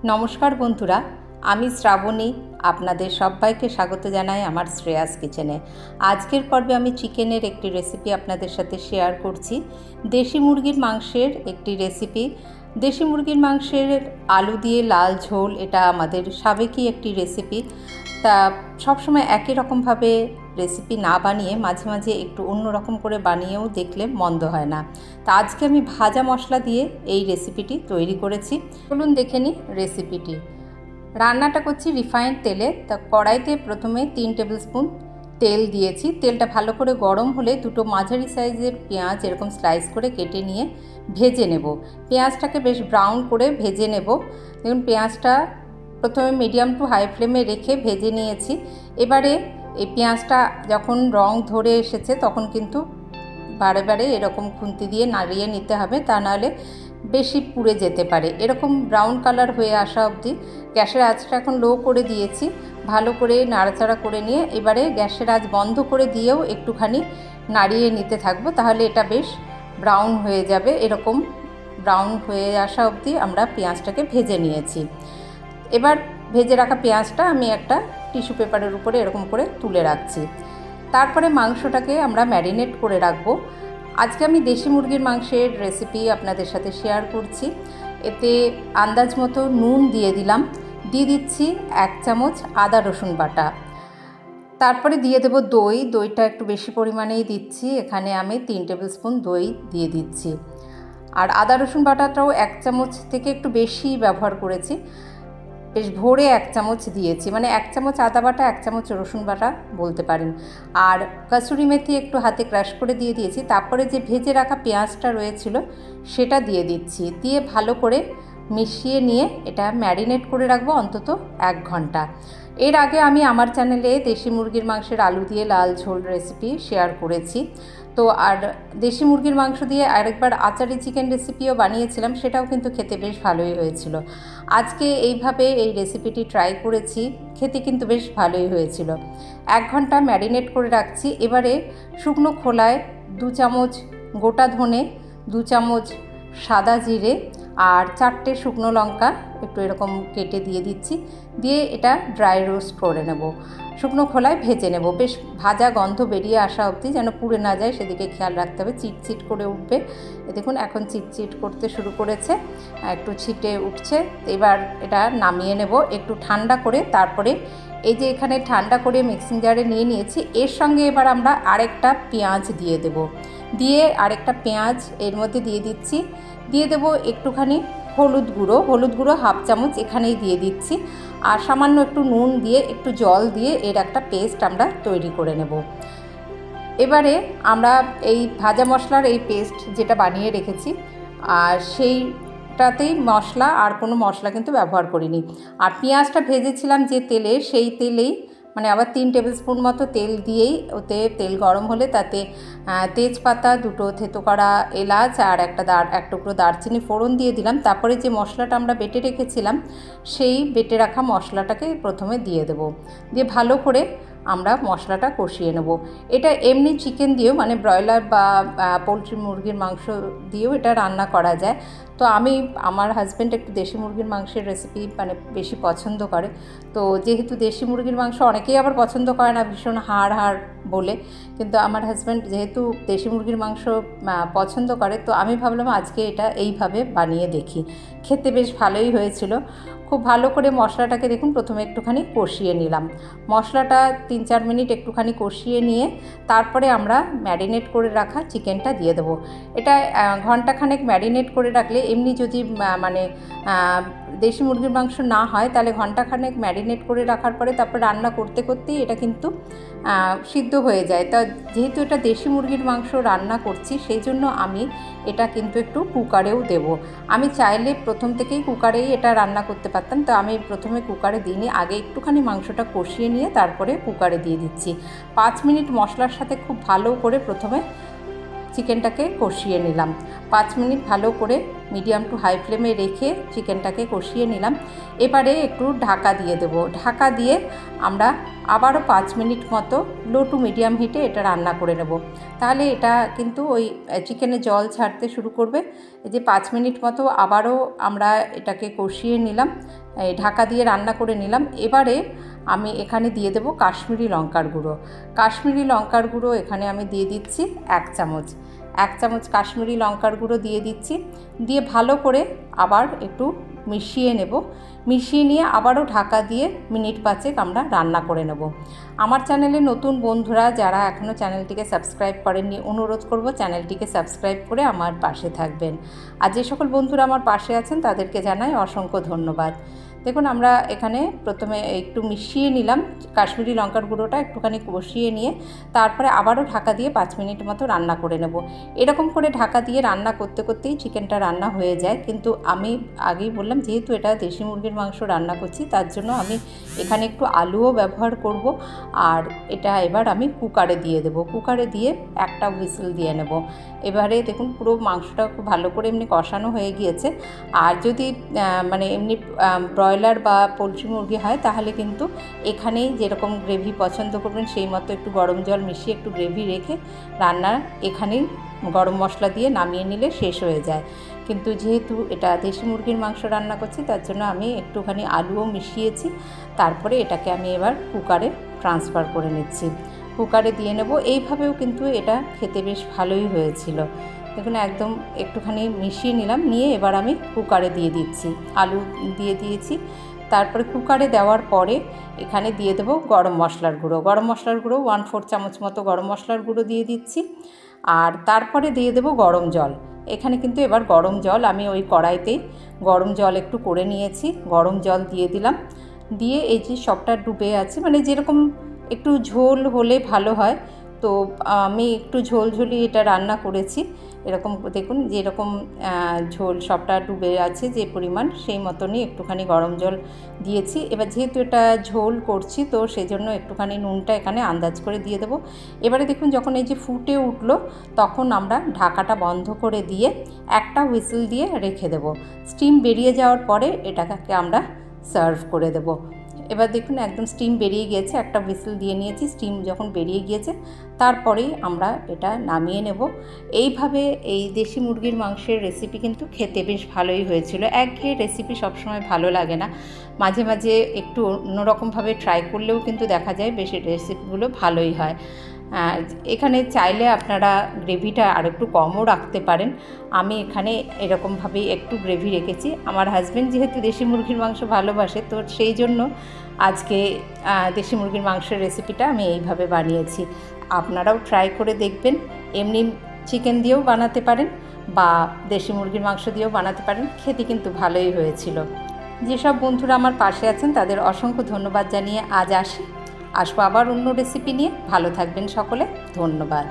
নমস্কার বন্ধুরা, আমি শ্রাবণী আপনাদের সবাইকে স্বাগত জানাই আমার শ্রেয়াস কিচেনে। আজকের পর্বে আমি চিকেনের একটি রেসিপি আপনাদের সাথে শেয়ার করছি। দেশি মুরগির মাংসের একটি রেসিপি। দেশি মুরগির মাংসের আলু দিয়ে লাল ঝোল, এটা আমাদের সাবেকি একটি রেসিপি। তা সবসময় একই রকমভাবে রেসিপি না বানিয়ে মাঝে মাঝে একটু অন্য রকম করে বানিয়েও দেখলে মন্দ হয় না। তা আজকে আমি ভাজা মশলা দিয়ে এই রেসিপিটি তৈরি করেছি। চলুন দেখে নিই রেসিপিটি। রান্নাটা করছি রিফাইন্ড তেলে। তা কড়াইতে প্রথমে 3 টেবিল স্পুন তেল দিয়েছি। তেলটা ভালো করে গরম হলে দুটো মাঝারি সাইজের পেঁয়াজ এরকম স্লাইস করে কেটে নিয়ে ভেজে নেব। পেঁয়াজটাকে বেশ ব্রাউন করে ভেজে নেব। দেখুন পেঁয়াজটা প্রথমে মিডিয়াম টু হাই ফ্লেমে রেখে ভেজে নিয়েছি। এবারে এই পেঁয়াজটা যখন রং ধরে এসেছে তখন কিন্তু বারে বারে এরকম খুন্তি দিয়ে নাড়িয়ে নিতে হবে, তা নাহলে বেশি পুড়ে যেতে পারে। এরকম ব্রাউন কালার হয়ে আসা অবধি গ্যাসের আঁচটা এখন লো করে দিয়েছি। ভালো করে নাড়াচাড়া করে নিয়ে এবারে গ্যাসের আঁচ বন্ধ করে দিয়েও একটুখানি নাড়িয়ে নিতে থাকবো, তাহলে এটা বেশ ব্রাউন হয়ে যাবে। এরকম ব্রাউন হয়ে আসা অবধি আমরা পেঁয়াজটাকে ভেজে নিয়েছি। এবার ভেজে রাখা পেঁয়াজটা আমি একটা টিস্যু পেপারের উপরে এরকম করে তুলে রাখছি। তারপরে মাংসটাকে আমরা ম্যারিনেট করে রাখবো। আজকে আমি দেশি মুরগির মাংসের রেসিপি আপনাদের সাথে শেয়ার করছি। এতে আন্দাজ মতো নুন দিয়ে দিলাম, দিয়ে দিচ্ছি 1 চামচ আদা রসুন বাটা। তারপরে দিয়ে দেবো দই। দইটা একটু বেশি পরিমাণেই দিচ্ছি, এখানে আমি 3 টেবিল স্পুন দই দিয়ে দিচ্ছি। আর আদা রসুন বাটাটাও 1 চামচ থেকে একটু বেশি ব্যবহার করেছি, বেশ ভরে 1 চামচ দিয়েছি, মানে 1 চামচ আদা বাটা 1 চামচ রসুন বাটা বলতে পারেন। আর কাসুরি মেথি একটু হাতে ক্রাশ করে দিয়ে দিয়েছি। তারপরে যে ভেজে রাখা পেঁয়াজটা রয়েছিল সেটা দিয়ে দিচ্ছি, দিয়ে ভালো করে মিশিয়ে নিয়ে এটা ম্যারিনেট করে রাখবো অন্তত 1 ঘন্টা। এর আগে আমি আমার চ্যানেলে দেশি মুরগির মাংসের আলু দিয়ে লাল ঝোল রেসিপি শেয়ার করেছি। তো আর দেশি মুরগির মাংস দিয়ে আরেকবার আচারি চিকেন রেসিপিও বানিয়েছিলাম, সেটাও কিন্তু খেতে বেশ ভালোই হয়েছিল। আজকে এইভাবে এই রেসিপিটি ট্রাই করেছি, খেতে কিন্তু বেশ ভালোই হয়েছিল। 1 ঘন্টা ম্যারিনেট করে রাখছি। এবারে শুকনো খোলায় 2 চামচ গোটা ধনে, 2 চামচ সাদা জিরে আর 4টে শুকনো লঙ্কা একটু এরকম কেটে দিয়ে দিচ্ছি। দিয়ে এটা ড্রাই রোস্ট করে নেব, শুকনো খোলায় ভেজে নেব। বেশ ভাজা গন্ধ বেরিয়ে আসা অবধি, যেন পুড়ে না যায় সেদিকে খেয়াল রাখতে হবে। চিটচিট করে উঠবে, দেখুন এখন চিটচিট করতে শুরু করেছে, একটু ছিটে উঠছে। এবার এটা নামিয়ে নেব একটু ঠান্ডা করে। তারপরে এই যে এখানে ঠান্ডা করে মিক্সিং জারে নিয়ে নিয়েছি, এর সঙ্গে এবার আমরা আরেকটা পেঁয়াজ দিয়ে দেব। দিয়ে আরেকটা পেঁয়াজ এর মধ্যে দিয়ে দিচ্ছি। দিয়ে দেব একটুখানি হলুদ গুঁড়ো 1/2 চামচ এখানেই দিয়ে দিচ্ছি। আর সামান্য একটু নুন দিয়ে একটু জল দিয়ে এর একটা পেস্ট আমরা তৈরি করে নেব। এবারে আমরা এই ভাজা মশলার এই পেস্ট যেটা বানিয়ে রেখেছি, আর সেইটাতেই মশলা, আর কোনো মশলা কিন্তু ব্যবহার করিনি। আর পেঁয়াজটা ভেজেছিলাম যে তেলে, সেই তেলেই মানে আবার 3 টেবিল স্পুন মতো তেল দিয়েই, ওতে তেল গরম হলে তাতে তেজপাতা, 2টো থেতো করা এলাচ আর এক টুকরো দারচিনি ফোড়ন দিয়ে দিলাম। তারপরে যে মশলাটা আমরা বেটে রেখেছিলাম সেই বেটে রাখা মশলাটাকে প্রথমে দিয়ে দেব। দিয়ে ভালো করে আমরা মশলাটা কষিয়ে নেব। এটা এমনি চিকেন দিয়েও, মানে ব্রয়লার বা পোলট্রি মুরগির মাংস দিয়েও এটা রান্না করা যায়। তো আমার হাজব্যান্ড একটু দেশি মুরগির মাংসের রেসিপি মানে বেশি পছন্দ করে। তো যেহেতু দেশি মুরগির মাংস অনেকেই আবার পছন্দ করে না, ভীষণ হাড় বলে, কিন্তু আমার হাজব্যান্ড যেহেতু দেশি মুরগির মাংস পছন্দ করে, তো আমি ভাবলাম আজকে এটা এইভাবে বানিয়ে দেখি। খেতে বেশ ভালোই হয়েছিল। খুব ভালো করে মশলাটাকে দেখুন প্রথমে একটুখানি কষিয়ে নিলাম। মশলাটা 3-4 মিনিট একটুখানি কষিয়ে নিয়ে তারপরে আমরা ম্যারিনেট করে রাখা চিকেনটা দিয়ে দেবো। এটা ঘন্টাখানেক ম্যারিনেট করে রাখলে, এমনি যদি মানে দেশি মুরগির মাংস না হয় তাহলে ঘন্টাখানেক ম্যারিনেট করে রাখার পরে তারপর রান্না করতে করতেই এটা কিন্তু সিদ্ধ হয়ে যায়। তা যেহেতু এটা দেশি মুরগির মাংস রান্না করছি, সেই জন্য আমি এটা কিন্তু একটু কুকারেও দেব। আমি চাইলে প্রথম থেকেই কুকারেই এটা রান্না করতে পারতাম, তো আমি প্রথমে কুকারে দিইনি, আগে একটুখানি মাংসটা কষিয়ে নিয়ে তারপরে কুকারে দিয়ে দিচ্ছি। 5 মিনিট মশলার সাথে খুব ভালো করে প্রথমে চিকেনটাকে কষিয়ে নিলাম। 5 মিনিট ভালো করে মিডিয়াম টু হাই ফ্লেমে রেখে চিকেনটাকে কষিয়ে নিলাম। এবারে একটু ঢাকা দিয়ে দেব। ঢাকা দিয়ে আমরা আবারও 5 মিনিট মতো লো টু মিডিয়াম হিটে এটা রান্না করে নেব। তাহলে এটা কিন্তু ওই চিকেনে জল ছাড়তে শুরু করবে। এই যে 5 মিনিট মতো আবারও আমরা এটাকে কষিয়ে নিলাম, ঢাকা দিয়ে রান্না করে নিলাম। এবারে আমি এখানে দিয়ে দেব কাশ্মীরি লঙ্কার গুঁড়ো। কাশ্মীরি লঙ্কার গুঁড়ো এখানে আমি দিয়ে দিচ্ছি 1 চামচ। 1 চামচ কাশ্মীরি লঙ্কার গুঁড়ো দিয়ে দিচ্ছি। দিয়ে ভালো করে আবার একটু মিশিয়ে নেব। মিশিয়ে নিয়ে আবারও ঢাকা দিয়ে মিনিট 5 আমরা রান্না করে নেব। আমার চ্যানেলে নতুন বন্ধুরা যারা এখনও চ্যানেলটিকে সাবস্ক্রাইব করেননি, অনুরোধ করব চ্যানেলটিকে সাবস্ক্রাইব করে আমার পাশে থাকবেন। আর যে সকল বন্ধুরা আমার পাশে আছেন তাদেরকে জানাই অসংখ্য ধন্যবাদ। দেখুন আমরা এখানে প্রথমে একটু মিশিয়ে নিলাম, কাশ্মীরি লঙ্কার গুঁড়োটা একটুখানি কষিয়ে নিয়ে তারপরে আবারও ঢাকা দিয়ে 5 মিনিট মতো রান্না করে নেব। এরকম করে ঢাকা দিয়ে রান্না করতে করতেই চিকেনটা রান্না হয়ে যায়। কিন্তু আমি আগেই বললাম যেহেতু এটা দেশি মুরগির মাংস রান্না করছি তার জন্য আমি এখানে একটু আলুও ব্যবহার করব। আর এটা এবার আমি কুকারে দিয়ে দেব। কুকারে দিয়ে একটা হুইসেল দিয়ে নেব। এবারে দেখুন পুরো মাংসটা খুব ভালো করে এমনি কষানো হয়ে গিয়েছে। আর যদি মানে এমনি ব্রয়লার বা পোলট্রি মুরগি হয় তাহলে কিন্তু এখানেই যেরকম গ্রেভি পছন্দ করবেন সেই মতো একটু গরম জল মিশিয়ে একটু গ্রেভি রেখে রান্না এখানেই গরম মশলা দিয়ে নামিয়ে নিলে শেষ হয়ে যায়। কিন্তু যেহেতু এটা দেশি মুরগির মাংস রান্না করছি তার জন্য আমি একটুখানি আলুও মিশিয়েছি। তারপরে এটাকে আমি এবার কুকারে ট্রান্সফার করে নিচ্ছি। কুকারে দিয়ে নেব। এইভাবেও কিন্তু এটা খেতে বেশ ভালোই হয়েছিল। দেখুন একদম একটুখানি মিশিয়ে নিলাম, নিয়ে এবার আমি কুকারে দিয়ে দিচ্ছি। আলু দিয়ে দিয়েছি। তারপরে কুকারে দেওয়ার পরে এখানে দিয়ে দেবো গরম মশলার গুঁড়ো। গরম মশলার গুঁড়ো 1/4 চামচ মতো গরম মশলার গুঁড়ো দিয়ে দিচ্ছি। আর তারপরে দিয়ে দেবো গরম জল। এখানে কিন্তু এবার গরম জল আমি ওই কড়াইতেই গরম জল একটু করে নিয়েছি, গরম জল দিয়ে দিলাম। দিয়ে এই যে সবটা ডুবে আছে, মানে যেরকম একটু ঝোল হলে ভালো হয়, তো আমি একটু ঝোলঝুলি এটা রান্না করেছি। এরকম দেখুন যেরকম ঝোল সবটা ডুবে আছে যে পরিমাণ, সেই মতনই একটুখানি গরম জল দিয়েছি। এবার যেহেতু এটা ঝোল করছি তো সেই জন্য একটুখানি নুনটা এখানে আন্দাজ করে দিয়ে দেবো। এবারে দেখুন যখন এই যে ফুটে উঠলো তখন আমরা ঢাকাটা বন্ধ করে দিয়ে একটা হুইসেল দিয়ে রেখে দেব। স্টিম বেরিয়ে যাওয়ার পরে এটাকে আমরা সার্ভ করে দেব। এবার দেখুন একদম স্টিম বেরিয়ে গিয়েছে, একটা হুইসেল দিয়ে নিয়েছি, স্টিম যখন বেরিয়ে গিয়েছে তারপরেই আমরা এটা নামিয়ে নেব। এইভাবে এই দেশি মুরগির মাংসের রেসিপি কিন্তু খেতে বেশ ভালোই হয়েছিল। একঘেয়ে রেসিপি সবসময় ভালো লাগে না, মাঝে মাঝে একটু অন্যরকমভাবে ট্রাই করলেও কিন্তু দেখা যায় বেশ রেসিপিগুলো ভালোই হয়। এখানে চাইলে আপনারা গ্রেভিটা আর একটু কমও রাখতে পারেন। আমি এখানে এরকমভাবেই একটু গ্রেভি রেখেছি। আমার হাজব্যান্ড যেহেতু দেশি মুরগির মাংস ভালোবাসে তো সেই জন্য আজকে দেশি মুরগির মাংসের রেসিপিটা আমি এইভাবে বানিয়েছি। আপনারাও ট্রাই করে দেখবেন। এমনি চিকেন দিয়েও বানাতে পারেন বা দেশি মুরগির মাংস দিয়েও বানাতে পারেন, খেতে কিন্তু ভালোই হয়েছিল। যেসব বন্ধুরা আমার পাশে আছেন তাদের অসংখ্য ধন্যবাদ জানিয়ে আজ আসবো আবার অন্য রেসিপি নিয়ে। ভালো থাকবেন সকলে, ধন্যবাদ।